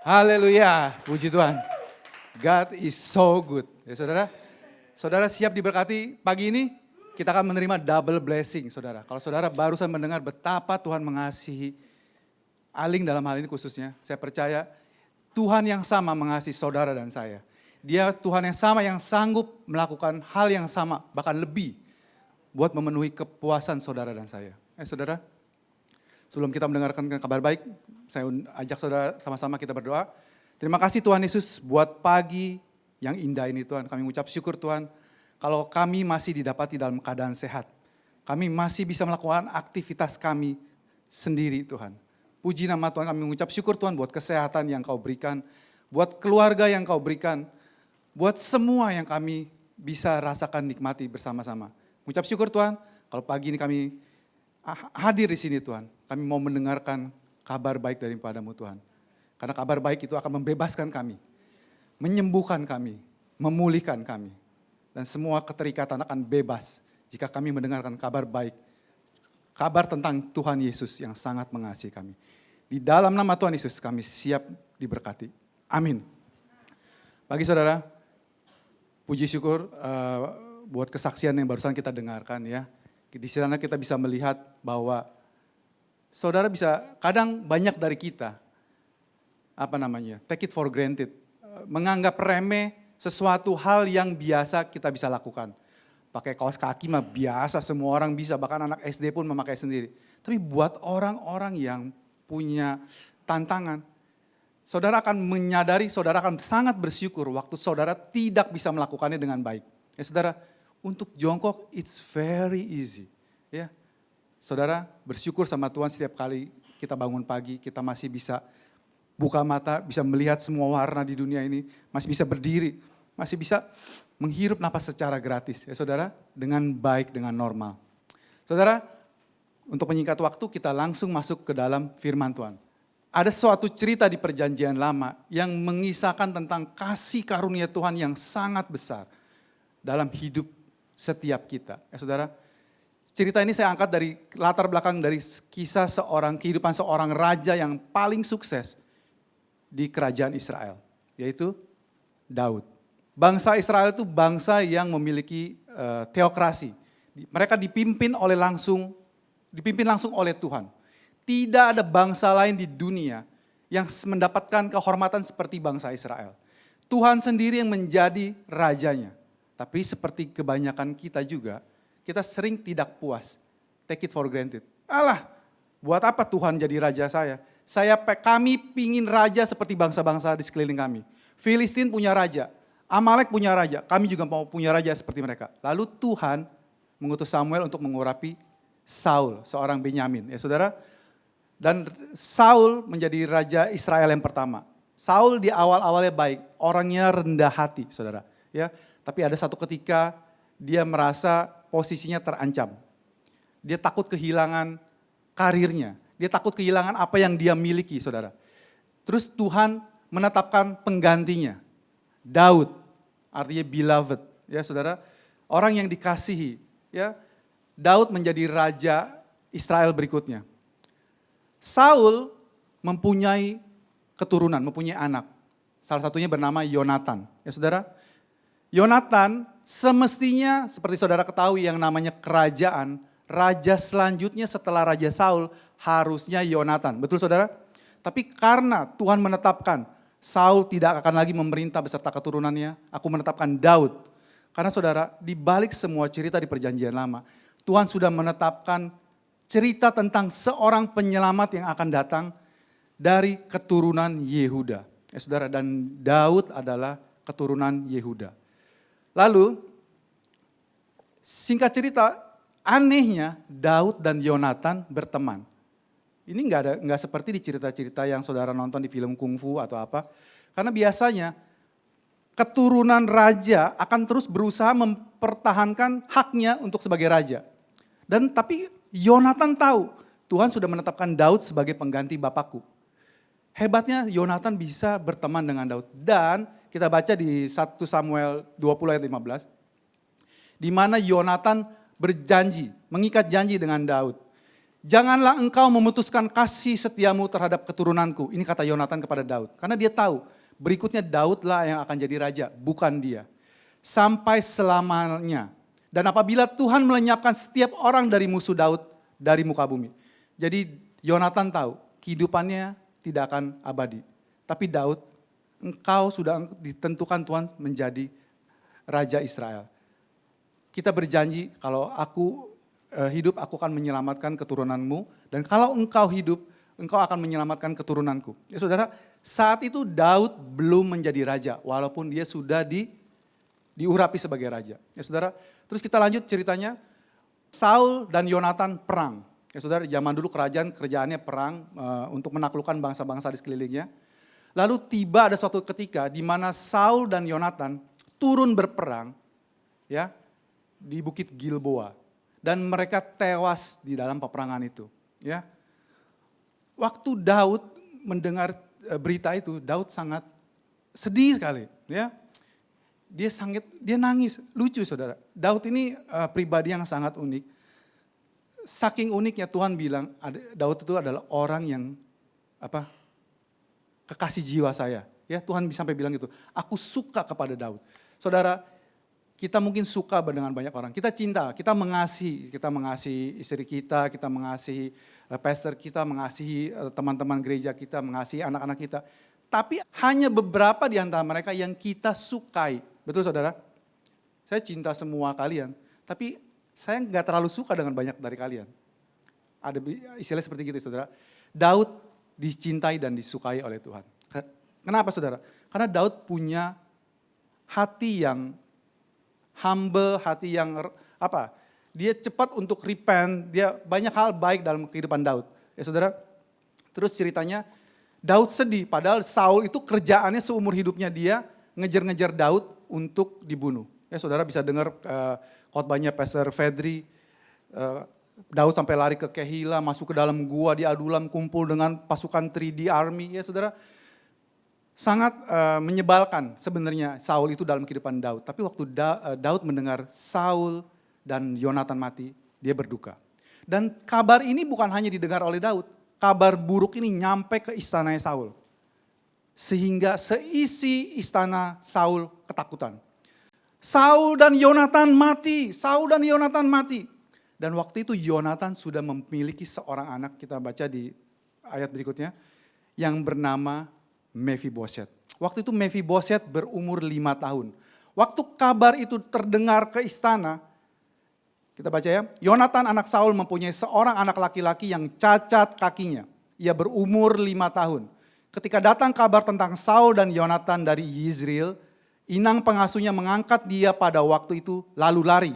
Haleluya, puji Tuhan. God is so good. Ya saudara, saudara siap diberkati pagi ini? Kita akan menerima double blessing saudara. Kalau saudara barusan mendengar betapa Tuhan mengasihi Aling dalam hal ini khususnya, saya percaya Tuhan yang sama mengasihi saudara dan saya. Dia Tuhan yang sama yang sanggup melakukan hal yang sama, bahkan lebih, buat memenuhi kepuasan saudara dan saya. Saudara, sebelum kita mendengarkan kabar baik, saya ajak saudara sama-sama kita berdoa. Terima kasih Tuhan Yesus buat pagi yang indah ini Tuhan. Kami mengucap syukur Tuhan, kalau kami masih didapati dalam keadaan sehat. Kami masih bisa melakukan aktivitas kami sendiri Tuhan. Puji nama Tuhan, kami mengucap syukur Tuhan buat kesehatan yang Kau berikan, buat keluarga yang Kau berikan, buat semua yang kami bisa rasakan nikmati bersama-sama. Mengucap syukur Tuhan, kalau pagi ini kami hadir di sini Tuhan, kami mau mendengarkan kabar baik daripadamu Tuhan. Karena kabar baik itu akan membebaskan kami, menyembuhkan kami, memulihkan kami. Dan semua keterikatan akan bebas jika kami mendengarkan kabar baik. Kabar tentang Tuhan Yesus yang sangat mengasihi kami. Di dalam nama Tuhan Yesus kami siap diberkati. Amin. Bagi saudara, puji syukur buat kesaksian yang barusan kita dengarkan ya. Di sana kita bisa melihat bahwa saudara bisa, kadang banyak dari kita, take it for granted. Menganggap remeh sesuatu hal yang biasa kita bisa lakukan. Pakai kaos kaki mah biasa, semua orang bisa, bahkan anak SD pun memakai sendiri. Tapi buat orang-orang yang punya tantangan, saudara akan menyadari, saudara akan sangat bersyukur waktu saudara tidak bisa melakukannya dengan baik. Ya saudara, untuk jongkok it's very easy. Ya, saudara bersyukur sama Tuhan setiap kali kita bangun pagi, kita masih bisa buka mata, bisa melihat semua warna di dunia ini, masih bisa berdiri, masih bisa menghirup napas secara gratis, ya saudara, dengan baik, dengan normal. Saudara, untuk menyingkat waktu kita langsung masuk ke dalam firman Tuhan. Ada suatu cerita di perjanjian lama yang mengisahkan tentang kasih karunia Tuhan yang sangat besar dalam hidup setiap kita. Ya saudara, cerita ini saya angkat dari latar belakang dari kisah kehidupan seorang raja yang paling sukses di kerajaan Israel, yaitu Daud. Bangsa Israel itu bangsa yang memiliki teokrasi. Mereka dipimpin langsung oleh Tuhan. Tidak ada bangsa lain di dunia yang mendapatkan kehormatan seperti bangsa Israel. Tuhan sendiri yang menjadi rajanya. Tapi seperti kebanyakan kita juga, kita sering tidak puas. Take it for granted. Alah, buat apa Tuhan jadi raja saya? Kami pingin raja seperti bangsa-bangsa di sekeliling kami. Filistin punya raja. Amalek punya raja, kami juga mau punya raja seperti mereka. Lalu Tuhan mengutus Samuel untuk mengurapi Saul, seorang Benyamin. Ya saudara, dan Saul menjadi raja Israel yang pertama. Saul di awal-awalnya baik, orangnya rendah hati saudara. Ya, tapi ada satu ketika dia merasa posisinya terancam. Dia takut kehilangan karirnya, dia takut kehilangan apa yang dia miliki saudara. Terus Tuhan menetapkan penggantinya, Daud. Artinya beloved, ya saudara, orang yang dikasihi, ya. Daud menjadi raja Israel berikutnya. Saul mempunyai keturunan, mempunyai anak. Salah satunya bernama Yonatan, ya saudara. Yonatan semestinya seperti saudara ketahui yang namanya kerajaan, raja selanjutnya setelah Raja Saul harusnya Yonatan, betul saudara? Tapi karena Tuhan menetapkan Saul tidak akan lagi memerintah beserta keturunannya, aku menetapkan Daud. Karena saudara, di balik semua cerita di perjanjian lama, Tuhan sudah menetapkan cerita tentang seorang penyelamat yang akan datang dari keturunan Yehuda. Ya saudara, dan Daud adalah keturunan Yehuda. Lalu, singkat cerita, anehnya Daud dan Yonatan berteman. Ini nggak seperti di cerita-cerita yang saudara nonton di film kungfu atau apa. Karena biasanya keturunan raja akan terus berusaha mempertahankan haknya untuk sebagai raja. Tapi Yonatan tahu Tuhan sudah menetapkan Daud sebagai pengganti bapakku. Hebatnya Yonatan bisa berteman dengan Daud. Dan kita baca di 1 Samuel 20 ayat 15. Di mana Yonatan berjanji, mengikat janji dengan Daud. Janganlah engkau memutuskan kasih setiamu terhadap keturunanku. Ini kata Yonatan kepada Daud. Karena dia tahu berikutnya Daudlah yang akan jadi raja, bukan dia. Sampai selamanya. Dan apabila Tuhan melenyapkan setiap orang dari musuh Daud dari muka bumi. Jadi Yonatan tahu kehidupannya tidak akan abadi. Tapi Daud, engkau sudah ditentukan Tuhan menjadi raja Israel. Kita berjanji kalau aku hidup, aku akan menyelamatkan keturunanmu. Dan kalau engkau hidup, engkau akan menyelamatkan keturunanku. Ya saudara, saat itu Daud belum menjadi raja, walaupun dia sudah diurapi sebagai raja. Ya saudara, terus kita lanjut ceritanya. Saul dan Yonatan perang. Ya saudara, zaman dulu kerajaannya perang untuk menaklukkan bangsa-bangsa di sekelilingnya. Lalu tiba ada suatu ketika di mana Saul dan Yonatan turun berperang ya di Bukit Gilboa. Dan mereka tewas di dalam peperangan itu. Ya, waktu Daud mendengar berita itu, Daud sangat sedih sekali. Ya, dia nangis, lucu saudara. Daud ini pribadi yang sangat unik. Saking uniknya Tuhan bilang, Daud itu adalah orang yang kekasih jiwa saya. Ya, Tuhan sampai bilang gitu. Aku suka kepada Daud. Saudara, kita mungkin suka dengan banyak orang. Kita cinta, kita mengasihi istri kita mengasihi pastor kita, mengasihi teman-teman gereja kita, mengasihi anak-anak kita. Tapi hanya beberapa di antara mereka yang kita sukai. Betul saudara? Saya cinta semua kalian, tapi saya nggak terlalu suka dengan banyak dari kalian. Ada istilah seperti gitu saudara. Daud dicintai dan disukai oleh Tuhan. Kenapa saudara? Karena Daud punya hati yang humble, hati yang dia cepat untuk repent, dia banyak hal baik dalam kehidupan Daud. Ya saudara, terus ceritanya Daud sedih, padahal Saul itu kerjaannya seumur hidupnya dia ngejar-ngejar Daud untuk dibunuh. Ya saudara bisa dengar khotbahnya Pastor Fedri, Daud sampai lari ke Kehila, masuk ke dalam gua di Adulam, kumpul dengan pasukan 3D Army. Ya saudara, sangat menyebalkan sebenarnya Saul itu dalam kehidupan Daud. Tapi waktu Daud mendengar Saul dan Yonatan mati, dia berduka. Dan kabar ini bukan hanya didengar oleh Daud. Kabar buruk ini nyampe ke istana Saul. Sehingga seisi istana Saul ketakutan. Saul dan Yonatan mati, Saul dan Yonatan mati. Dan waktu itu Yonatan sudah memiliki seorang anak, kita baca di ayat berikutnya, yang bernama Mephiboset. Waktu itu Mephiboset berumur 5 tahun. Waktu kabar itu terdengar ke istana, kita baca ya, Yonatan anak Saul mempunyai seorang anak laki-laki yang cacat kakinya. Ia berumur 5 tahun. Ketika datang kabar tentang Saul dan Yonatan dari Yizreel, inang pengasuhnya mengangkat dia pada waktu itu lalu lari.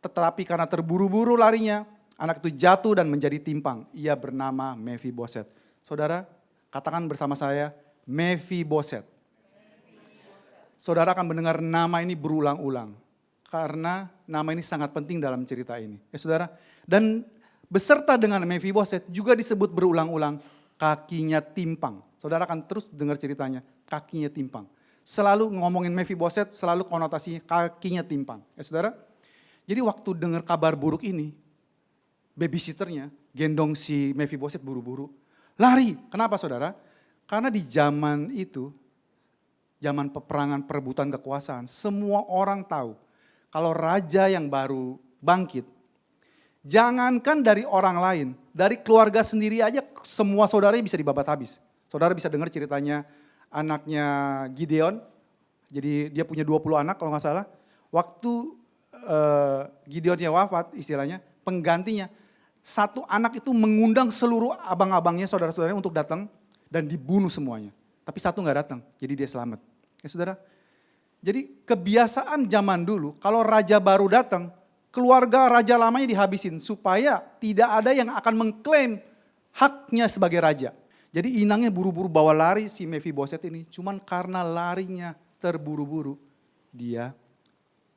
Tetapi karena terburu-buru larinya, anak itu jatuh dan menjadi timpang. Ia bernama Mephiboset. Saudara, katakan bersama saya, Mephiboset. Saudara akan mendengar nama ini berulang-ulang. Karena nama ini sangat penting dalam cerita ini. Ya saudara, dan beserta dengan Mephiboset juga disebut berulang-ulang kakinya timpang. Saudara akan terus dengar ceritanya, kakinya timpang. Selalu ngomongin Mephiboset, selalu konotasinya kakinya timpang. Ya saudara, jadi waktu dengar kabar buruk ini, babysitternya gendong si Mephiboset buru-buru, lari. Kenapa saudara? Karena di zaman itu, zaman peperangan perebutan kekuasaan, semua orang tahu kalau raja yang baru bangkit, jangankan dari orang lain, dari keluarga sendiri aja semua saudaranya bisa dibabat habis. Saudara bisa dengar ceritanya anaknya Gideon, jadi dia punya 20 anak kalau nggak salah. Waktu Gideonnya wafat istilahnya, penggantinya, satu anak itu mengundang seluruh abang-abangnya, saudara-saudaranya untuk datang dan dibunuh semuanya. Tapi satu nggak datang, jadi dia selamat. Ya saudara, jadi kebiasaan zaman dulu kalau raja baru datang, keluarga raja lamanya dihabisin supaya tidak ada yang akan mengklaim haknya sebagai raja. Jadi inangnya buru-buru bawa lari si Mephiboset ini, cuman karena larinya terburu-buru, dia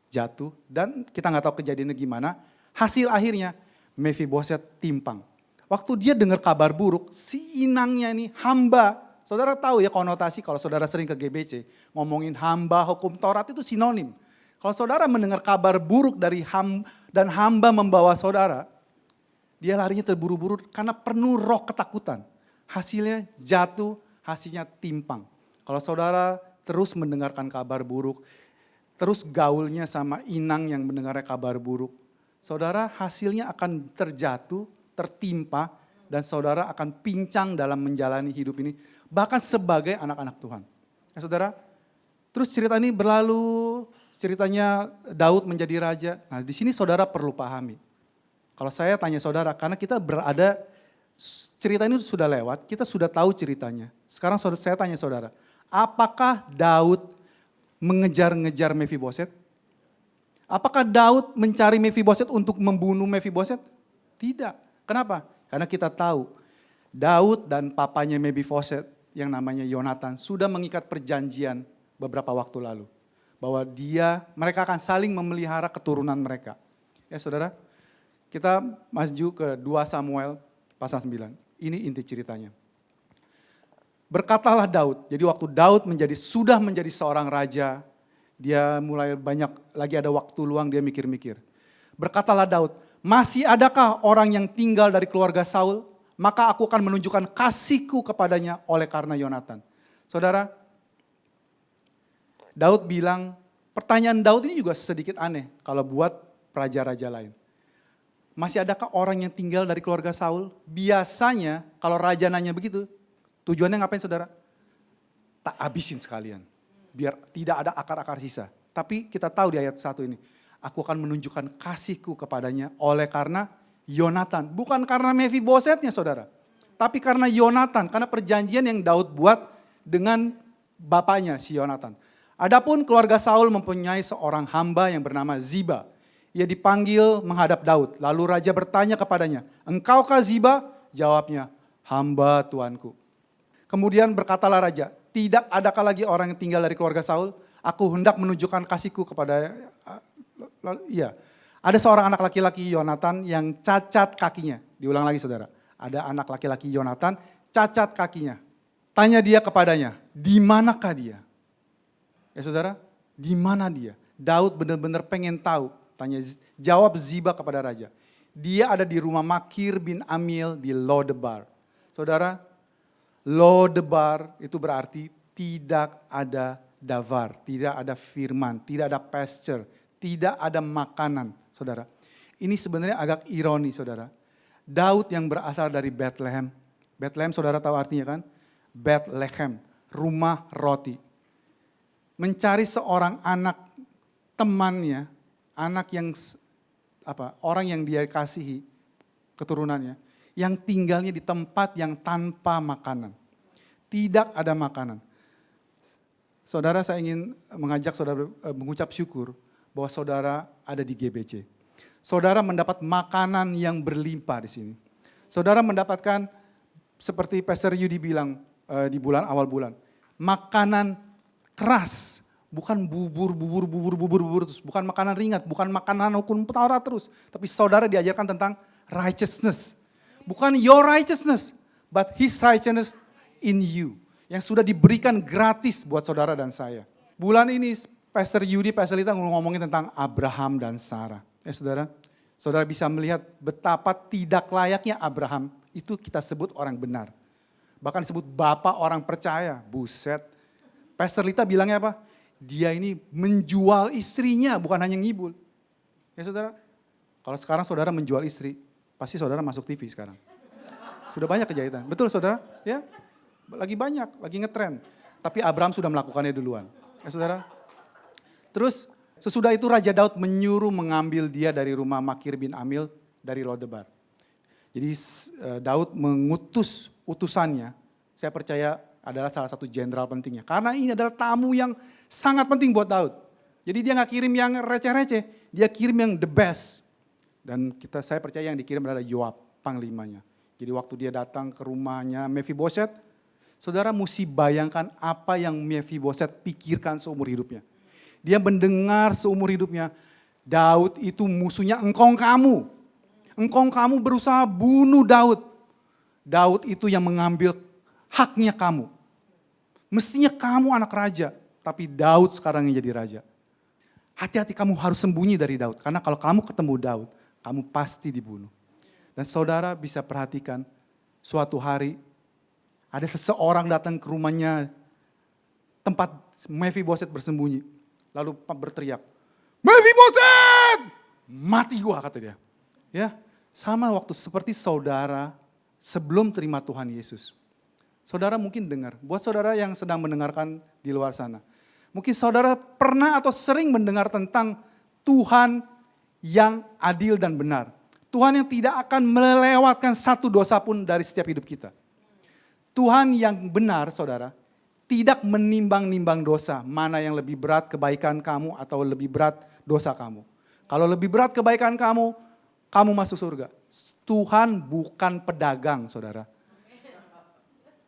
jatuh dan kita nggak tahu kejadiannya gimana. Hasil akhirnya Mephiboset timpang. Waktu dia dengar kabar buruk, si inangnya ini hamba. Saudara tahu ya konotasi kalau saudara sering ke GBC, ngomongin hamba hukum Taurat itu sinonim. Kalau saudara mendengar kabar buruk dari hamba membawa saudara, Dia larinya terburu-buru karena penuh roh ketakutan. Hasilnya jatuh, hasilnya timpang. Kalau saudara terus mendengarkan kabar buruk, terus gaulnya sama inang yang mendengar kabar buruk, saudara hasilnya akan terjatuh, tertimpa, dan saudara akan pincang dalam menjalani hidup ini, bahkan sebagai anak-anak Tuhan. Ya saudara, terus cerita ini berlalu, ceritanya Daud menjadi raja. Nah di sini saudara perlu pahami. Kalau saya tanya saudara, karena kita berada, cerita ini sudah lewat, kita sudah tahu ceritanya. Sekarang saya tanya saudara, apakah Daud mengejar-ngejar Mefiboset? Apakah Daud mencari Mefiboset untuk membunuh Mefiboset? Tidak. Kenapa? Karena kita tahu Daud dan papanya Mefiboset yang namanya Yonatan sudah mengikat perjanjian beberapa waktu lalu. Bahwa mereka akan saling memelihara keturunan mereka. Ya saudara, kita maju ke 2 Samuel pasal 9. Ini inti ceritanya. Berkatalah Daud, jadi waktu Daud sudah menjadi seorang raja, dia mulai banyak lagi ada waktu luang, dia mikir-mikir. Berkatalah Daud, masih adakah orang yang tinggal dari keluarga Saul? Maka aku akan menunjukkan kasihku kepadanya oleh karena Yonatan. Saudara, Daud bilang, pertanyaan Daud ini juga sedikit aneh kalau buat raja-raja lain. Masih adakah orang yang tinggal dari keluarga Saul? Biasanya kalau raja nanya begitu, tujuannya ngapain saudara? Tak habisin sekalian, biar tidak ada akar-akar sisa. Tapi kita tahu di ayat 1 ini, aku akan menunjukkan kasihku kepadanya oleh karena Yonatan. Bukan karena Mefibosetnya saudara, tapi karena Yonatan, karena perjanjian yang Daud buat dengan bapaknya si Yonatan. Adapun keluarga Saul mempunyai seorang hamba yang bernama Ziba. Ia dipanggil menghadap Daud. Lalu raja bertanya kepadanya, engkaukah Ziba? Jawabnya, hamba tuanku. Kemudian berkatalah raja, tidak adakah lagi orang yang tinggal dari keluarga Saul? Aku hendak menunjukkan kasihku kepada, iya. Ada seorang anak laki-laki Yonatan yang cacat kakinya. Diulang lagi saudara, ada anak laki-laki Yonatan cacat kakinya. Tanya dia kepadanya, di manakah dia? Ya saudara, di mana dia? Daud benar-benar pengen tahu. Jawab Ziba kepada raja. Dia ada di rumah Makir bin Amil di Lodebar. Saudara, Lodebar itu berarti tidak ada davar, tidak ada firman, tidak ada pasture, tidak ada makanan. Saudara, ini sebenarnya agak ironi saudara. Daud yang berasal dari Bethlehem. Bethlehem saudara tahu artinya kan? Bethlehem, rumah roti. Mencari seorang anak temannya, anak yang orang yang dia kasihi, keturunannya, yang tinggalnya di tempat yang tanpa makanan. Tidak ada makanan. Saudara, saya ingin mengajak saudara mengucap syukur bahwa saudara ada di GBC. Saudara mendapat makanan yang berlimpah di sini. Saudara mendapatkan seperti Pastor Yudi bilang di awal bulan, makanan keras. Bukan bubur terus, bukan makanan ringan, bukan makanan hukum Taurat terus. Tapi saudara diajarkan tentang righteousness. Bukan your righteousness, but his righteousness in you. Yang sudah diberikan gratis buat saudara dan saya. Bulan ini Pastor Yudi, Pastor Lita ngomongin tentang Abraham dan Sarah. Ya saudara bisa melihat betapa tidak layaknya Abraham. Itu kita sebut orang benar. Bahkan disebut bapak orang percaya, buset. Pastor Lita bilangnya apa? Dia ini menjual istrinya, bukan hanya ngibul. Ya saudara, kalau sekarang saudara menjual istri, pasti saudara masuk TV sekarang. Sudah banyak kejahatan, betul saudara? Ya, lagi banyak, lagi ngetren. Tapi Abraham sudah melakukannya duluan. Ya saudara. Terus sesudah itu Raja Daud menyuruh mengambil dia dari rumah Makir bin Amil dari Lodebar. Jadi Daud mengutus utusannya, saya percaya adalah salah satu jenderal pentingnya. Karena ini adalah tamu yang sangat penting buat Daud. Jadi dia gak kirim yang receh-receh, dia kirim yang the best. Dan saya percaya yang dikirim adalah Yoab, panglimanya. Jadi waktu dia datang ke rumahnya Mefiboset, saudara mesti bayangkan apa yang Mefiboset pikirkan seumur hidupnya. Dia mendengar seumur hidupnya, Daud itu musuhnya engkong kamu. Engkong kamu berusaha bunuh Daud. Daud itu yang mengambil haknya kamu. Mestinya kamu anak raja, tapi Daud sekarang yang jadi raja. Hati-hati kamu harus sembunyi dari Daud, karena kalau kamu ketemu Daud, kamu pasti dibunuh. Dan saudara bisa perhatikan suatu hari ada seseorang datang ke rumahnya tempat Mephiboset bersembunyi. Lalu berteriak, Mephiboset! Mati gua, kata dia. Ya, sama waktu seperti saudara sebelum terima Tuhan Yesus. Saudara mungkin dengar, buat saudara yang sedang mendengarkan di luar sana. Mungkin saudara pernah atau sering mendengar tentang Tuhan yang adil dan benar. Tuhan yang tidak akan melewatkan satu dosa pun dari setiap hidup kita. Tuhan yang benar, saudara, tidak menimbang-nimbang dosa. Mana yang lebih berat kebaikan kamu atau lebih berat dosa kamu. Kalau lebih berat kebaikan kamu, kamu masuk surga. Tuhan bukan pedagang, saudara.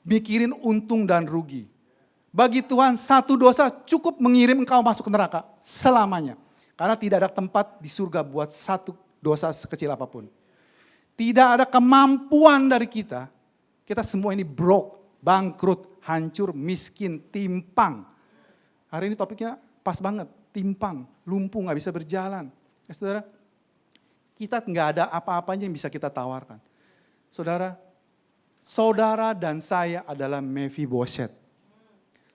Mikirin untung dan rugi. Bagi Tuhan satu dosa cukup mengirim engkau masuk ke neraka selamanya. Karena tidak ada tempat di surga buat satu dosa sekecil apapun. Tidak ada kemampuan dari kita. Kita semua ini broke, bangkrut, hancur, miskin, timpang. Hari ini topiknya pas banget, timpang, lumpuh, gak bisa berjalan. Ya saudara, kita gak ada apa-apanya yang bisa kita tawarkan. Saudara, saudara dan saya adalah Mephiboset.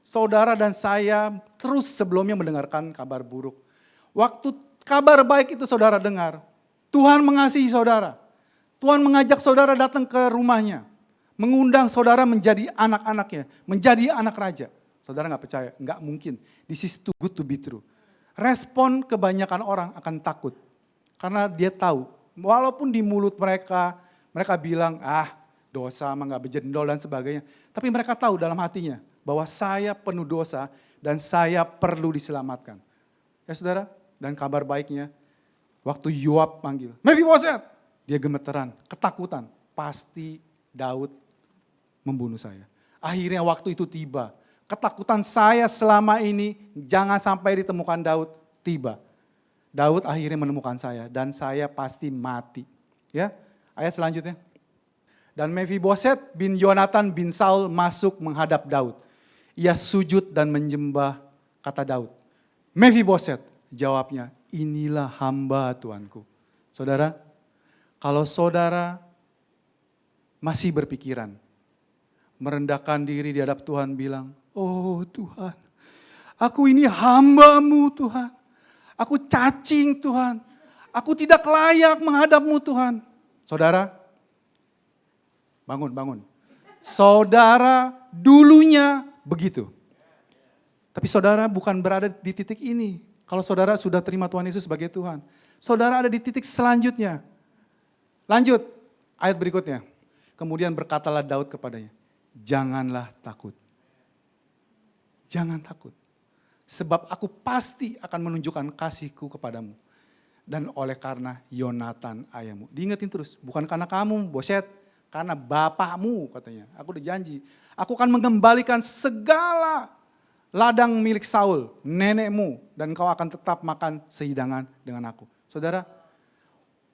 Saudara dan saya terus sebelumnya mendengarkan kabar buruk. Waktu kabar baik itu saudara dengar, Tuhan mengasihi saudara. Tuhan mengajak saudara datang ke rumahnya. Mengundang saudara menjadi anak-anaknya, menjadi anak raja. Saudara gak percaya? Gak mungkin. This is too good to be true. Respon kebanyakan orang akan takut. Karena dia tahu, walaupun di mulut mereka, mereka bilang, dosa mah gak bejendol dan sebagainya. Tapi mereka tahu dalam hatinya, bahwa saya penuh dosa dan saya perlu diselamatkan. Ya saudara, dan kabar baiknya, waktu Yoab panggil, Mephiboset, dia gemeteran, ketakutan. Pasti Daud membunuh saya. Akhirnya waktu itu tiba. Ketakutan saya selama ini jangan sampai ditemukan Daud, tiba. Daud akhirnya menemukan saya dan saya pasti mati. Ya, ayat selanjutnya. Dan Mephiboset bin Yonatan bin Saul masuk menghadap Daud. Ia sujud dan menyembah, kata Daud. Mephiboset, jawabnya, inilah hamba Tuanku. Saudara, kalau saudara masih berpikiran, merendahkan diri di hadap Tuhan bilang, oh Tuhan, aku ini hamba-Mu Tuhan. Aku cacing Tuhan. Aku tidak layak menghadap-Mu Tuhan. Saudara, bangun. Saudara dulunya begitu. Tapi saudara bukan berada di titik ini. Kalau saudara sudah terima Tuhan Yesus sebagai Tuhan. Saudara ada di titik selanjutnya. Lanjut, ayat berikutnya. Kemudian berkatalah Daud kepadanya, janganlah takut. Jangan takut. Sebab aku pasti akan menunjukkan kasihku kepadamu. Dan oleh karena Yonatan ayahmu. Diingetin terus, bukan karena kamu, Boset. Karena bapakmu katanya. Aku udah janji. Aku akan mengembalikan segala ladang milik Saul, nenekmu. Dan kau akan tetap makan sehidangan dengan aku. Saudara,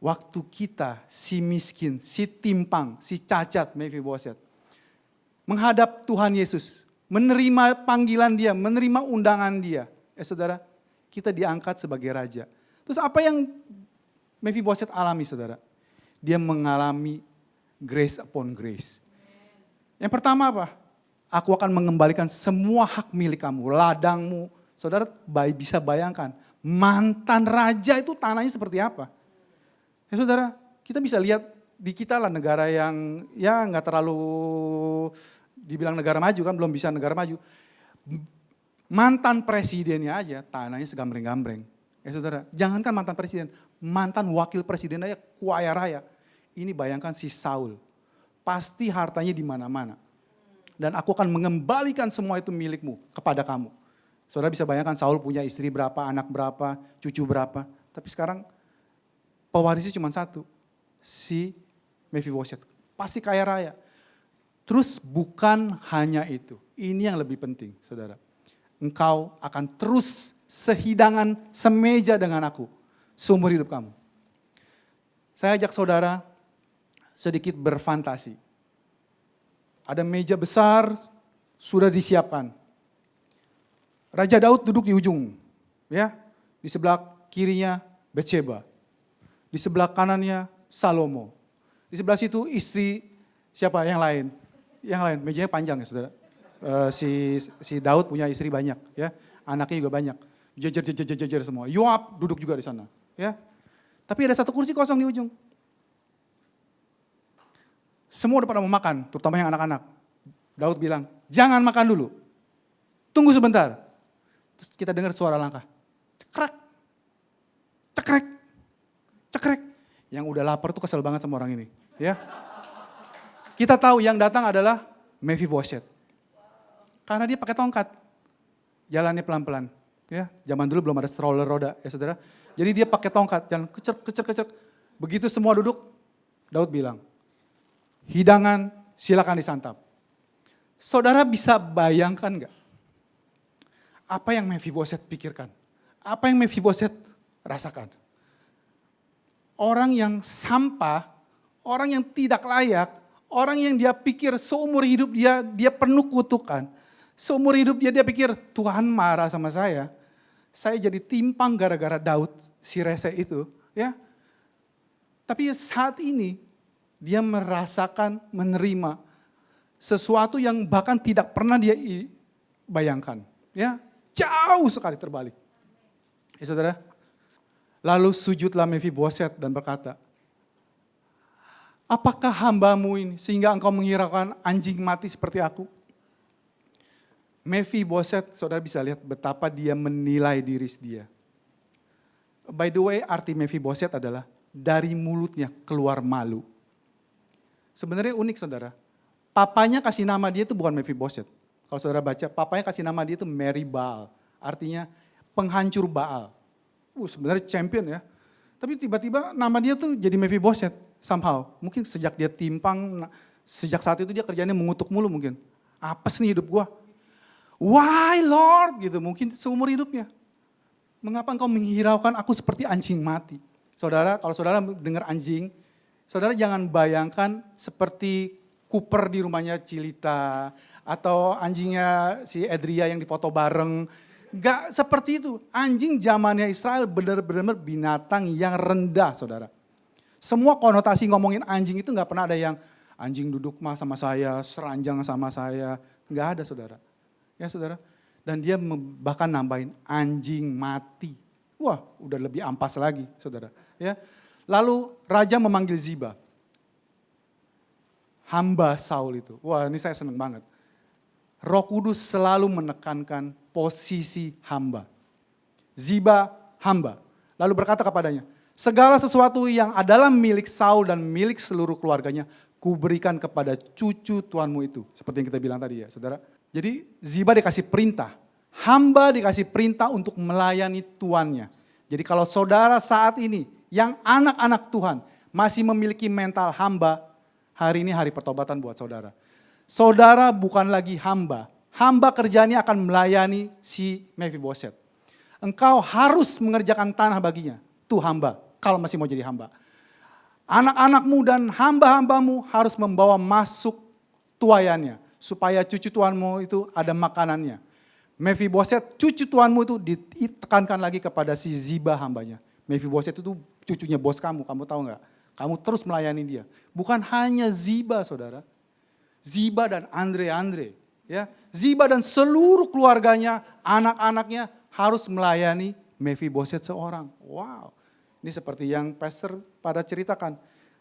waktu kita si miskin, si timpang, si cacat, Mephiboset. Menghadap Tuhan Yesus. Menerima panggilan dia, menerima undangan dia. Saudara, kita diangkat sebagai raja. Terus apa yang Mephiboset alami saudara? Dia mengalami grace upon grace. Yang pertama apa? Aku akan mengembalikan semua hak milik kamu, ladangmu. Saudara bisa bayangkan, mantan raja itu tanahnya seperti apa? Ya saudara, kita bisa lihat di kita lah negara yang ya nggak terlalu dibilang negara maju kan, belum bisa negara maju. Mantan presidennya aja tanahnya segambreng-gambreng. Ya saudara, jangankan mantan presiden, mantan wakil presiden aja kaya raya. Ini bayangkan si Saul, pasti hartanya di mana-mana. Dan aku akan mengembalikan semua itu milikmu kepada kamu. Saudara bisa bayangkan Saul punya istri berapa, anak berapa, cucu berapa. Tapi sekarang pewarisnya cuma satu, si Mephiboset. Pasti kaya raya. Terus bukan hanya itu, ini yang lebih penting saudara. Engkau akan terus sehidangan semeja dengan aku seumur hidup kamu. Saya ajak saudara sedikit berfantasi. Ada meja besar sudah disiapkan. Raja Daud duduk di ujung, ya. Di sebelah kirinya Batsheba. Di sebelah kanannya Salomo. Di sebelah situ istri siapa yang lain? Yang lain, mejanya panjang ya saudara. Si Daud punya istri banyak ya, anaknya juga banyak. Jejer semua. Yoab duduk juga di sana, ya. Tapi ada satu kursi kosong di ujung. Semua udah pada mau makan, terutama yang anak-anak. Daud bilang, jangan makan dulu. Tunggu sebentar. Terus kita dengar suara langkah. Cekrek. Cekrek. Cekrek. Yang udah lapar tuh kesel banget sama orang ini, ya. Kita tahu yang datang adalah Mephibosheth. Karena dia pakai tongkat. Jalannya pelan-pelan. Ya, zaman dulu belum ada stroller roda ya saudara. Jadi dia pakai tongkat dan kecer. Begitu semua duduk, Daud bilang, hidangan silakan disantap. Saudara bisa bayangkan gak? Apa yang Mephibosheth pikirkan? Apa yang Mephibosheth rasakan? Orang yang sampah, orang yang tidak layak, orang yang dia pikir seumur hidup dia penuh kutukan. Seumur hidup dia pikir Tuhan marah sama saya jadi timpang gara-gara Daud, si rese itu. Ya. Tapi saat ini dia merasakan, menerima sesuatu yang bahkan tidak pernah dia bayangkan. Ya, jauh sekali terbalik. Ya saudara, lalu sujudlah Mephibosheth dan berkata, apakah hambamu ini sehingga engkau menghiraukan anjing mati seperti aku? Mephibosheth, saudara bisa lihat betapa dia menilai diri dia. By the way, arti Mephibosheth adalah dari mulutnya keluar malu. Sebenarnya unik saudara, papanya kasih nama dia itu bukan Mephibosheth. Kalau saudara baca, papanya kasih nama dia itu Meribal, artinya penghancur Baal. Sebenarnya champion ya. Tapi tiba-tiba nama dia tuh jadi Mephibosheth somehow. Mungkin sejak dia timpang, sejak saat itu dia kerjanya mengutuk mulu mungkin. Apes nih hidup gua. Why Lord? Gitu mungkin seumur hidupnya. Mengapa engkau menghiraukan aku seperti anjing mati? Saudara, kalau saudara dengar anjing, saudara jangan bayangkan seperti Cooper di rumahnya Cilita, atau anjingnya si Edria yang difoto bareng. Gak seperti itu. Anjing zamannya Israel benar-benar binatang yang rendah saudara. Semua konotasi ngomongin anjing itu gak pernah ada yang anjing duduk mah sama saya, seranjang sama saya. Gak ada saudara. Ya saudara. Dan dia bahkan nambahin anjing mati. Wah udah lebih ampas lagi saudara. Ya. Lalu raja memanggil Ziba. Hamba Saul itu. Wah ini saya senang banget. Roh Kudus selalu menekankan posisi hamba. Ziba hamba. Lalu berkata kepadanya, segala sesuatu yang adalah milik Saul dan milik seluruh keluarganya, kuberikan kepada cucu tuanmu itu. Seperti yang kita bilang tadi ya saudara. Jadi Ziba dikasih perintah, hamba dikasih perintah untuk melayani tuannya. Jadi kalau saudara saat ini yang anak-anak Tuhan masih memiliki mental hamba, hari ini hari pertobatan buat saudara. Saudara bukan lagi hamba. Hamba kerjanya akan melayani si Mephibosheth. Engkau harus mengerjakan tanah baginya. Tuh hamba, kalau masih mau jadi hamba. Anak-anakmu dan hamba-hambamu harus membawa masuk tuayannya. Supaya cucu tuanmu itu ada makanannya. Mephibosheth, cucu tuanmu itu ditekankan lagi kepada si Ziba hambanya. Mephibosheth itu cucunya bos kamu tahu nggak? Kamu terus melayani dia. Bukan hanya Ziba saudara. Ziba dan Andre. Ya, Ziba dan seluruh keluarganya, anak-anaknya harus melayani Mephibosheth seorang. Wow, ini seperti yang pastor pada ceritakan.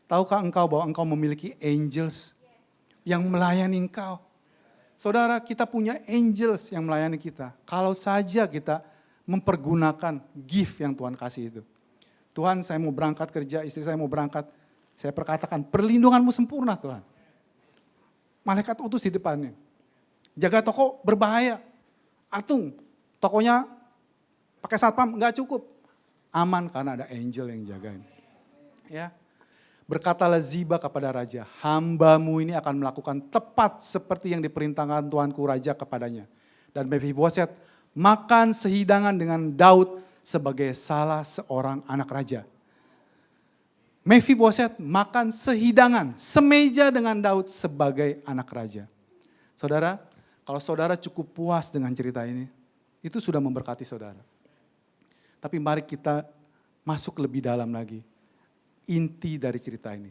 Tahukah engkau bahwa engkau memiliki angels yang melayani engkau? Saudara, kita punya angels yang melayani kita. Kalau saja kita mempergunakan gift yang Tuhan kasih itu. Tuhan, saya mau berangkat kerja, istri saya mau berangkat. Saya perkatakan, perlindunganmu sempurna Tuhan. Malaikat utus di depannya. Jaga toko berbahaya. Atung, tokonya pakai satpam nggak cukup. Aman karena ada angel yang jagain. Ya. Berkatalah Ziba kepada raja, hambamu ini akan melakukan tepat seperti yang diperintahkan tuanku raja kepadanya. Dan Mephibosheth makan sehidangan dengan Daud sebagai salah seorang anak raja. Mephibosheth makan sehidangan, semeja dengan Daud sebagai anak raja. Saudara, kalau saudara cukup puas dengan cerita ini, itu sudah memberkati saudara. Tapi mari kita masuk lebih dalam lagi. Inti dari cerita ini.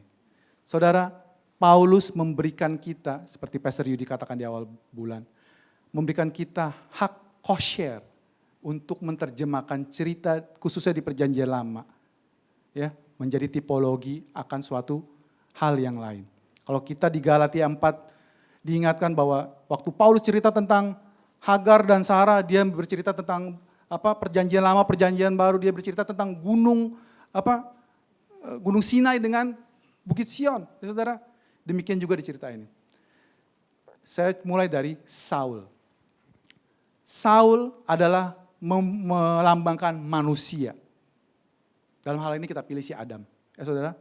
Saudara, Paulus memberikan kita, seperti Pastor Yudi katakan di awal bulan, memberikan kita hak kosher untuk menerjemahkan cerita khususnya di perjanjian lama. Ya, menjadi tipologi akan suatu hal yang lain. Kalau kita di Galatia 4 diingatkan bahwa waktu Paulus cerita tentang Hagar dan Sarah, dia bercerita tentang perjanjian lama, perjanjian baru, dia bercerita tentang gunung Sinai dengan Bukit Sion. Ya, saudara, demikian juga di cerita ini. Saya mulai dari Saul. Saul adalah melambangkan manusia. Dalam hal ini kita pilih si Adam, ya saudara.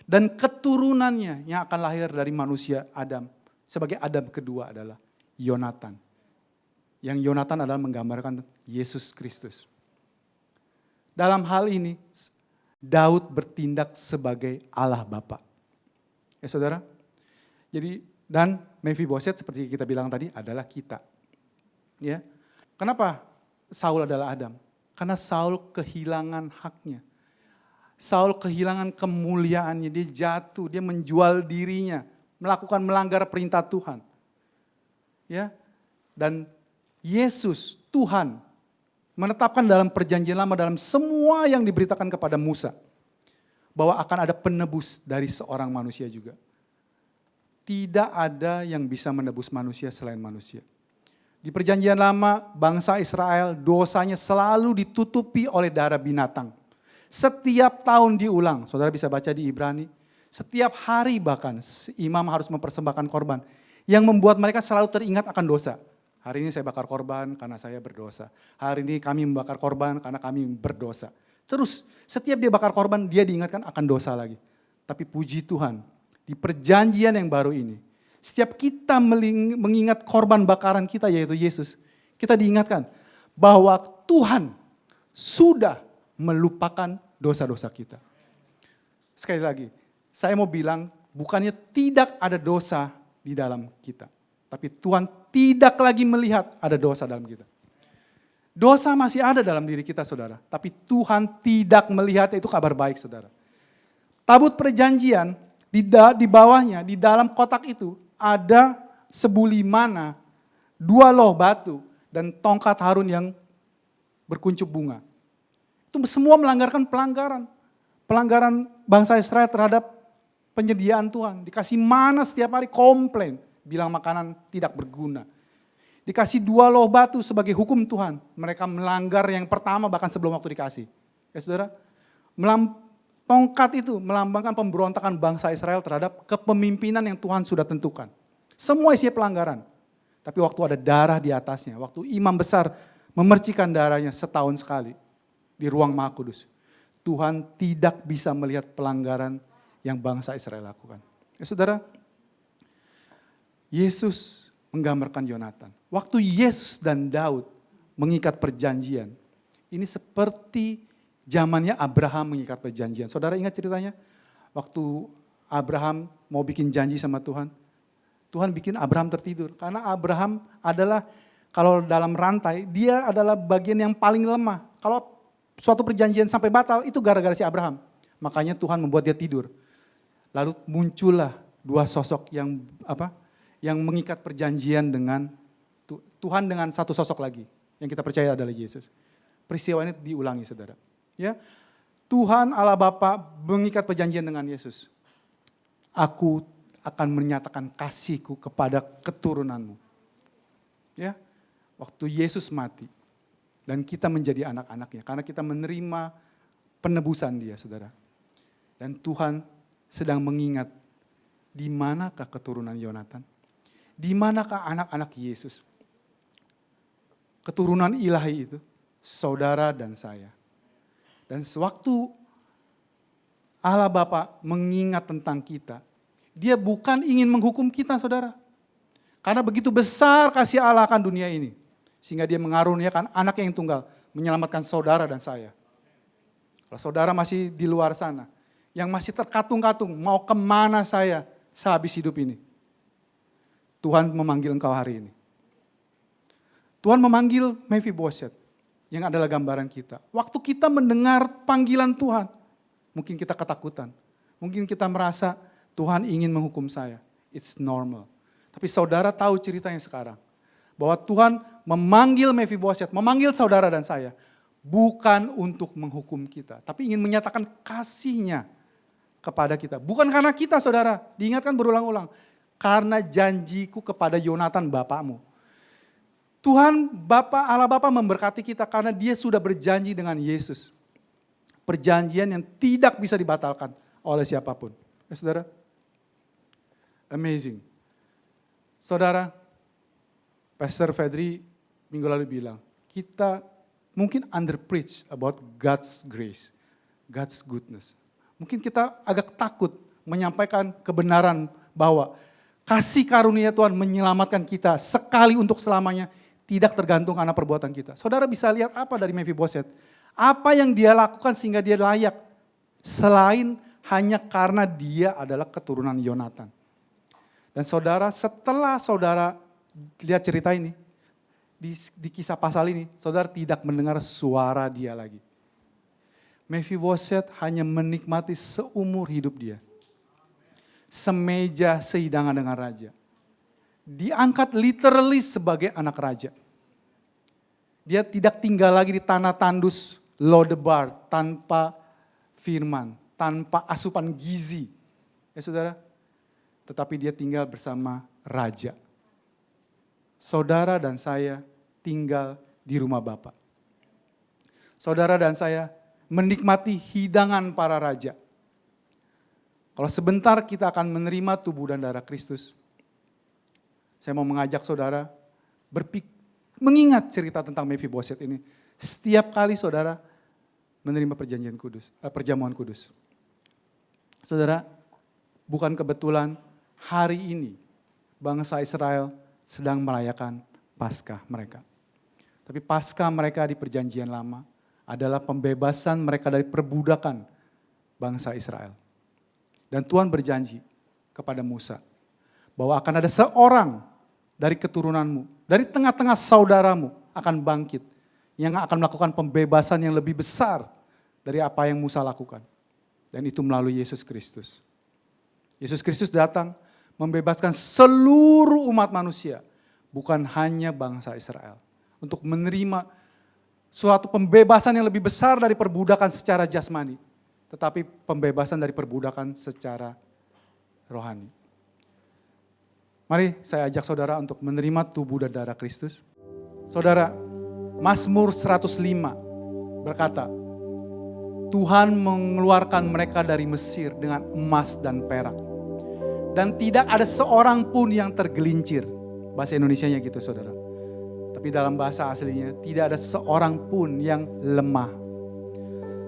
Dan keturunannya yang akan lahir dari manusia Adam, sebagai Adam kedua adalah Yonatan. Yang Yonatan adalah menggambarkan Yesus Kristus. Dalam hal ini, Daud bertindak sebagai Allah Bapa. Ya saudara. Jadi, dan Mephiboset seperti kita bilang tadi adalah kita. Ya. Kenapa Saul adalah Adam? Karena Saul kehilangan haknya. Saul kehilangan kemuliaannya, dia jatuh, dia menjual dirinya, melanggar perintah Tuhan. Ya. Dan Yesus, Tuhan, menetapkan dalam perjanjian lama, dalam semua yang diberitakan kepada Musa, bahwa akan ada penebus dari seorang manusia juga. Tidak ada yang bisa menebus manusia selain manusia. Di perjanjian lama, bangsa Israel dosanya selalu ditutupi oleh darah binatang. Setiap tahun diulang, saudara bisa baca di Ibrani, setiap hari bahkan imam harus mempersembahkan korban. Yang membuat mereka selalu teringat akan dosa. Hari ini saya bakar korban karena saya berdosa. Hari ini kami membakar korban karena kami berdosa. Terus setiap dia bakar korban dia diingatkan akan dosa lagi. Tapi puji Tuhan, di perjanjian yang baru ini, setiap kita mengingat korban bakaran kita yaitu Yesus, kita diingatkan bahwa Tuhan sudah melupakan dosa-dosa kita. Sekali lagi, saya mau bilang bukannya tidak ada dosa di dalam kita. Tapi Tuhan tidak lagi melihat ada dosa dalam kita. Dosa masih ada dalam diri kita saudara. Tapi Tuhan tidak melihat, itu kabar baik saudara. Tabut perjanjian, di bawahnya, di dalam kotak itu ada sebuli mana, 2 loh batu, dan tongkat Harun yang berkuncup bunga. Itu semua pelanggaran bangsa Israel terhadap penyediaan Tuhan. Dikasih mana setiap hari komplain, bilang makanan tidak berguna. Dikasih 2 loh batu sebagai hukum Tuhan. Mereka melanggar yang pertama bahkan sebelum waktu dikasih. Ya saudara, tongkat itu melambangkan pemberontakan bangsa Israel terhadap kepemimpinan yang Tuhan sudah tentukan. Semua isinya pelanggaran. Tapi waktu ada darah di atasnya, waktu imam besar memercikan darahnya setahun sekali di ruang Maha Kudus, Tuhan tidak bisa melihat pelanggaran yang bangsa Israel lakukan. Ya saudara, Yesus menggambarkan Yonatan. Waktu Yesus dan Daud mengikat perjanjian, ini seperti zamannya Abraham mengikat perjanjian. Saudara ingat ceritanya? Waktu Abraham mau bikin janji sama Tuhan, Tuhan bikin Abraham tertidur. Karena Abraham adalah, kalau dalam rantai, dia adalah bagian yang paling lemah. Kalau suatu perjanjian sampai batal, itu gara-gara si Abraham. Makanya Tuhan membuat dia tidur. Lalu muncullah 2 sosok yang mengikat perjanjian dengan Tuhan dengan satu sosok lagi. Yang kita percaya adalah Yesus. Peristiwa ini diulangi saudara. Ya, Tuhan Allah Bapa mengikat perjanjian dengan Yesus. Aku akan menyatakan kasihku kepada keturunanmu. Ya, waktu Yesus mati dan kita menjadi anak-anaknya karena kita menerima penebusan dia saudara. Dan Tuhan sedang mengingat di manakah keturunan Yonatan? Di manakah anak-anak Yesus? Keturunan ilahi itu, saudara dan saya. Dan sewaktu Allah Bapa mengingat tentang kita, dia bukan ingin menghukum kita saudara. Karena begitu besar kasih Allah akan dunia ini. Sehingga dia mengaruniakan anak yang tunggal, menyelamatkan saudara dan saya. Kalau saudara masih di luar sana, yang masih terkatung-katung, mau kemana saya sehabis hidup ini? Tuhan memanggil engkau hari ini. Tuhan memanggil Mephiboset, yang adalah gambaran kita. Waktu kita mendengar panggilan Tuhan, mungkin kita ketakutan. Mungkin kita merasa Tuhan ingin menghukum saya. It's normal. Tapi saudara tahu ceritanya sekarang. Bahwa Tuhan memanggil Mephibosheth, memanggil saudara dan saya. Bukan untuk menghukum kita. Tapi ingin menyatakan kasihnya kepada kita. Bukan karena kita saudara. Diingatkan berulang-ulang. Karena janjiku kepada Yonatan bapakmu. Tuhan Bapa, Allah Bapa memberkati kita karena dia sudah berjanji dengan Yesus. Perjanjian yang tidak bisa dibatalkan oleh siapapun. Saudara, amazing. Saudara, Pastor Fedri minggu lalu bilang, kita mungkin underpreach about God's grace, God's goodness. Mungkin kita agak takut menyampaikan kebenaran bahwa kasih karunia Tuhan menyelamatkan kita sekali untuk selamanya, tidak tergantung karena perbuatan kita. Saudara bisa lihat apa dari Mephibosheth? Apa yang dia lakukan sehingga dia layak? Selain hanya karena dia adalah keturunan Yonatan. Dan saudara, setelah saudara lihat cerita ini, di kisah pasal ini, saudara tidak mendengar suara dia lagi. Mephibosheth hanya menikmati seumur hidup dia. Semeja sehidangan dengan raja. Diangkat literally sebagai anak raja. Dia tidak tinggal lagi di tanah tandus Lodebar tanpa firman, tanpa asupan gizi. Ya saudara, tetapi dia tinggal bersama raja. Saudara dan saya tinggal di rumah Bapa. Saudara dan saya menikmati hidangan para raja. Kalau sebentar kita akan menerima tubuh dan darah Kristus, saya mau mengajak saudara mengingat cerita tentang Mephibosheth ini. Setiap kali saudara menerima perjamuan kudus. Saudara, bukan kebetulan hari ini bangsa Israel sedang merayakan Paskah mereka. Tapi Paskah mereka di perjanjian lama adalah pembebasan mereka dari perbudakan bangsa Israel. Dan Tuhan berjanji kepada Musa bahwa akan ada seorang dari keturunanmu, dari tengah-tengah saudaramu akan bangkit, yang akan melakukan pembebasan yang lebih besar dari apa yang Musa lakukan. Dan itu melalui Yesus Kristus. Yesus Kristus datang membebaskan seluruh umat manusia, bukan hanya bangsa Israel. Untuk menerima suatu pembebasan yang lebih besar dari perbudakan secara jasmani, tetapi pembebasan dari perbudakan secara rohani. Mari saya ajak saudara untuk menerima tubuh dan darah Kristus. Saudara, Mazmur 105 berkata, Tuhan mengeluarkan mereka dari Mesir dengan emas dan perak. Dan tidak ada seorang pun yang tergelincir. Bahasa Indonesianya gitu saudara. Tapi dalam bahasa aslinya, tidak ada seorang pun yang lemah.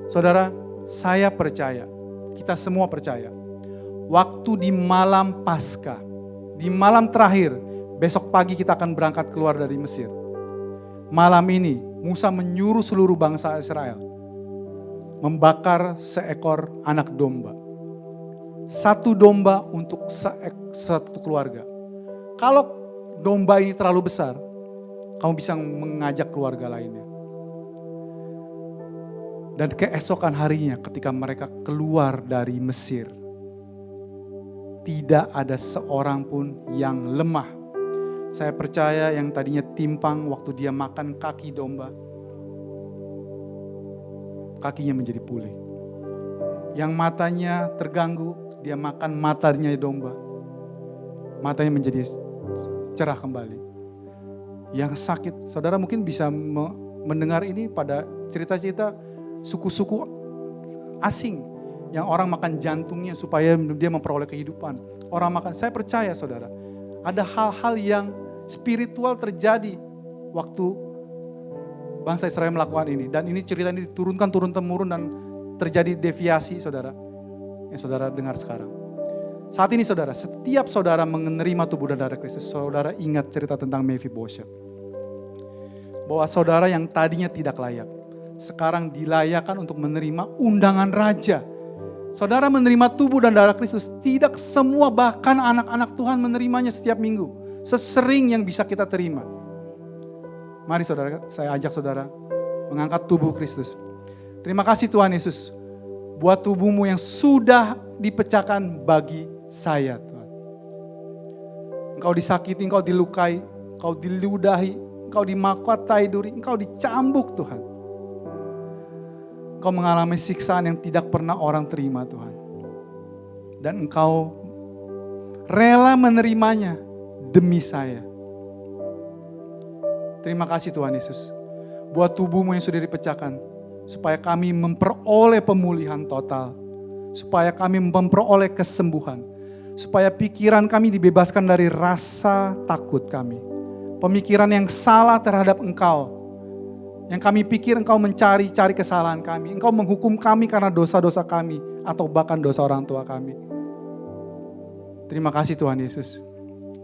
Saudara, saya percaya, kita semua percaya, waktu di malam Paskah, di malam terakhir, besok pagi kita akan berangkat keluar dari Mesir. Malam ini Musa menyuruh seluruh bangsa Israel membakar seekor anak domba. Satu domba untuk satu keluarga. Kalau domba ini terlalu besar, kamu bisa mengajak keluarga lainnya. Dan keesokan harinya ketika mereka keluar dari Mesir, tidak ada seorang pun yang lemah. Saya percaya yang tadinya timpang waktu dia makan kaki domba, kakinya menjadi pulih. Yang matanya terganggu, dia makan matanya domba, matanya menjadi cerah kembali. Yang sakit, saudara mungkin bisa mendengar ini pada cerita-cerita suku-suku asing yang orang makan jantungnya supaya dia memperoleh kehidupan. Orang makan, saya percaya saudara, ada hal-hal yang spiritual terjadi waktu bangsa Israel melakukan ini. Dan ini cerita ini diturunkan turun-temurun dan terjadi deviasi saudara. Yang saudara dengar sekarang. Saat ini saudara, setiap saudara menerima tubuh dan darah Kristus, saudara ingat cerita tentang Mephibosheth. Bahwa saudara yang tadinya tidak layak, sekarang dilayakkan untuk menerima undangan raja. Saudara menerima tubuh dan darah Kristus, tidak semua bahkan anak-anak Tuhan menerimanya setiap minggu. Sesering yang bisa kita terima. Mari saudara, saya ajak saudara mengangkat tubuh Kristus. Terima kasih Tuhan Yesus buat tubuhmu yang sudah dipecahkan bagi saya Tuhan. Engkau disakiti, Engkau dilukai, Engkau diludahi, Engkau dimakatai duri, Engkau dicambuk Tuhan. Engkau mengalami siksaan yang tidak pernah orang terima Tuhan. Dan Engkau rela menerimanya demi saya. Terima kasih Tuhan Yesus. Buat tubuhmu yang sudah dipecahkan. Supaya kami memperoleh pemulihan total. Supaya kami memperoleh kesembuhan. Supaya pikiran kami dibebaskan dari rasa takut kami. Pemikiran yang salah terhadap Engkau. Yang kami pikir Engkau mencari-cari kesalahan kami. Engkau menghukum kami karena dosa-dosa kami. Atau bahkan dosa orang tua kami. Terima kasih Tuhan Yesus.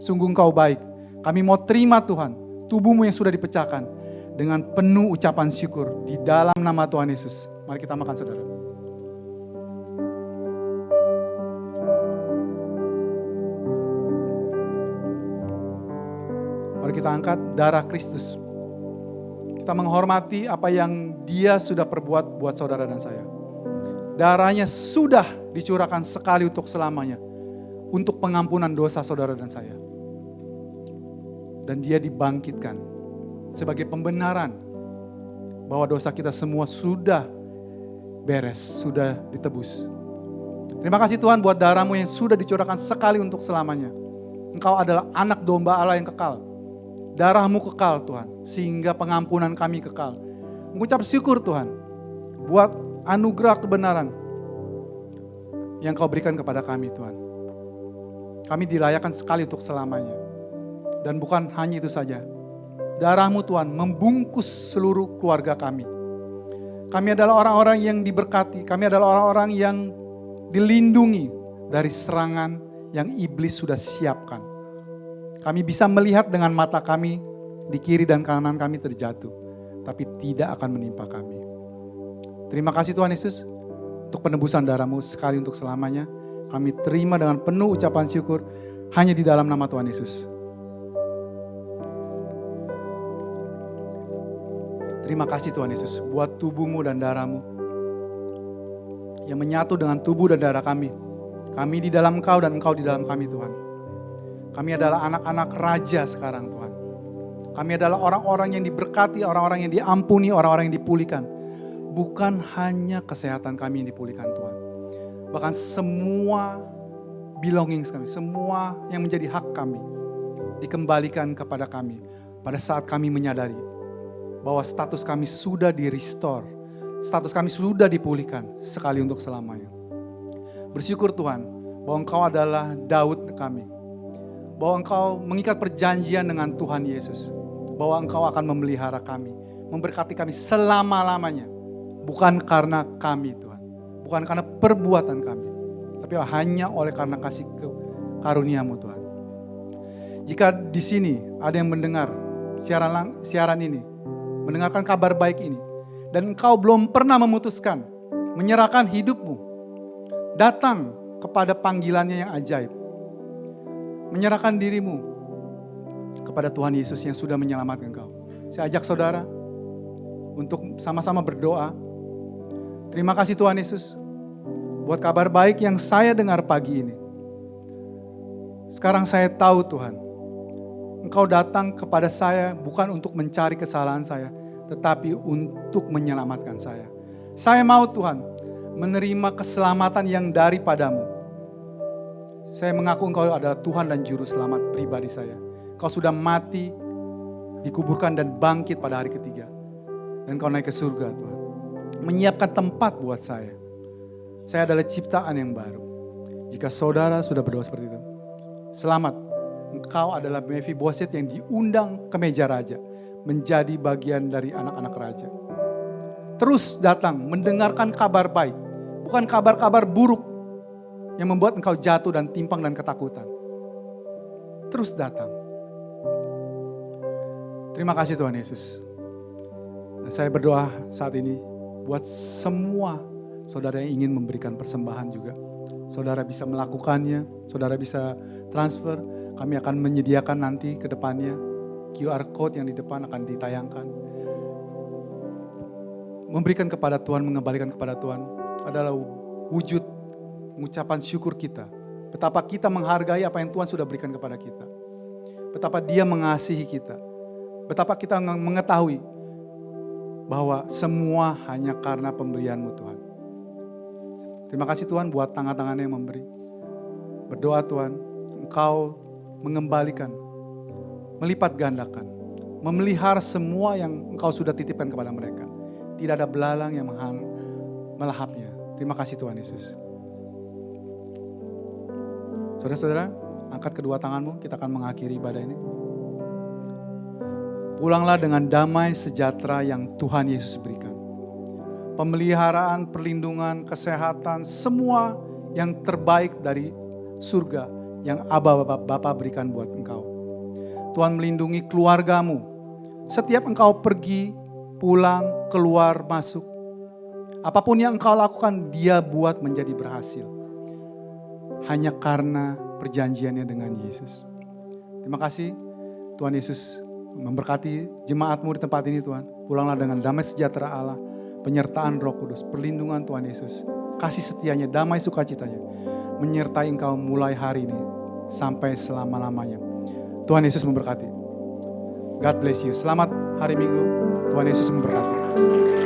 Sungguh Engkau baik. Kami mau terima Tuhan. Tubuhmu yang sudah dipecahkan. Dengan penuh ucapan syukur di dalam nama Tuhan Yesus. Mari kita makan saudara. Mari kita angkat darah Kristus. Kita menghormati apa yang Dia sudah perbuat buat saudara dan saya. Darahnya sudah dicurahkan sekali untuk selamanya. Untuk pengampunan dosa saudara dan saya. Dan Dia dibangkitkan sebagai pembenaran bahwa dosa kita semua sudah beres, sudah ditebus. Terima kasih Tuhan buat darah-Mu yang sudah dicurahkan sekali untuk selamanya. Engkau adalah anak domba Allah yang kekal. Darah-Mu kekal Tuhan, sehingga pengampunan kami kekal. Mengucap syukur Tuhan buat anugerah kebenaran yang Kau berikan kepada kami Tuhan. Kami dilayakan sekali untuk selamanya. Dan bukan hanya itu saja. Darah-Mu Tuhan membungkus seluruh keluarga kami. Kami adalah orang-orang yang diberkati. Kami adalah orang-orang yang dilindungi dari serangan yang iblis sudah siapkan. Kami bisa melihat dengan mata kami di kiri dan kanan kami terjatuh. Tapi tidak akan menimpa kami. Terima kasih Tuhan Yesus untuk penebusan darah-Mu sekali untuk selamanya. Kami terima dengan penuh ucapan syukur hanya di dalam nama Tuhan Yesus. Terima kasih Tuhan Yesus buat tubuh-Mu dan darah-Mu yang menyatu dengan tubuh dan darah kami. Kami di dalam Engkau dan Engkau di dalam kami Tuhan. Kami adalah anak-anak raja sekarang Tuhan. Kami adalah orang-orang yang diberkati, orang-orang yang diampuni, orang-orang yang dipulihkan. Bukan hanya kesehatan kami yang dipulihkan Tuhan. Bahkan semua belongings kami, semua yang menjadi hak kami dikembalikan kepada kami pada saat kami menyadari bahwa status kami sudah di-restore, status kami sudah dipulihkan sekali untuk selamanya. Bersyukur Tuhan bahwa Engkau adalah Daud kami, bahwa Engkau mengikat perjanjian dengan Tuhan Yesus, bahwa Engkau akan memelihara kami, memberkati kami selama-lamanya, bukan karena kami Tuhan, bukan karena perbuatan kami, tapi hanya oleh karena kasih karunia-Mu Tuhan. Jika di sini ada yang mendengar siaran ini, mendengarkan kabar baik ini, dan engkau belum pernah memutuskan menyerahkan hidupmu, datang kepada panggilannya yang ajaib, menyerahkan dirimu kepada Tuhan Yesus yang sudah menyelamatkan engkau. Saya ajak saudara untuk sama-sama berdoa. Terima kasih Tuhan Yesus buat kabar baik yang saya dengar pagi ini. Sekarang saya tahu Tuhan, Engkau datang kepada saya bukan untuk mencari kesalahan saya, tetapi untuk menyelamatkan saya. Saya mau Tuhan menerima keselamatan yang daripadamu. Saya mengaku Engkau adalah Tuhan dan Juru Selamat pribadi saya. Engkau sudah mati, dikuburkan dan bangkit pada hari ketiga. Dan Engkau naik ke surga Tuhan. Menyiapkan tempat buat saya. Saya adalah ciptaan yang baru. Jika saudara sudah berdoa seperti itu, selamat. Engkau adalah Mephiboset yang diundang ke meja raja. Menjadi bagian dari anak-anak raja. Terus datang mendengarkan kabar baik. Bukan kabar-kabar buruk yang membuat engkau jatuh dan timpang dan ketakutan. Terus datang. Terima kasih Tuhan Yesus. Dan saya berdoa saat ini buat semua saudara yang ingin memberikan persembahan juga. Saudara bisa melakukannya, saudara bisa transfer. Kami akan menyediakan nanti ke depannya QR code yang di depan akan ditayangkan. Memberikan kepada Tuhan, mengembalikan kepada Tuhan adalah wujud ucapan syukur kita Betapa kita menghargai apa yang Tuhan sudah berikan kepada kita. Betapa Dia mengasihi kita. Betapa kita mengetahui bahwa semua hanya karena pemberian-Mu Tuhan. Terima kasih Tuhan buat tangan-tangan yang memberi. Berdoa Tuhan, Engkau mengembalikan, melipat gandakan, memelihara semua yang Engkau sudah titipkan kepada mereka. Tidak ada belalang yang melahapnya. Terima kasih Tuhan Yesus. Saudara-saudara, angkat kedua tanganmu, kita akan mengakhiri ibadah ini. Pulanglah dengan damai sejahtera yang Tuhan Yesus berikan. Pemeliharaan, perlindungan, kesehatan, semua yang terbaik dari surga yang Aba Bapa berikan buat engkau. Tuhan melindungi keluargamu. Setiap engkau pergi, pulang, keluar, masuk. Apapun yang engkau lakukan, Dia buat menjadi berhasil. Hanya karena perjanjiannya dengan Yesus. Terima kasih Tuhan Yesus memberkati jemaatmu di tempat ini Tuhan. Pulanglah dengan damai sejahtera Allah, penyertaan Roh Kudus, perlindungan Tuhan Yesus, kasih setianya, damai sukacitanya, menyertai engkau mulai hari ini sampai selama-lamanya. Tuhan Yesus memberkati. God bless you. Selamat hari Minggu. Tuhan Yesus memberkati.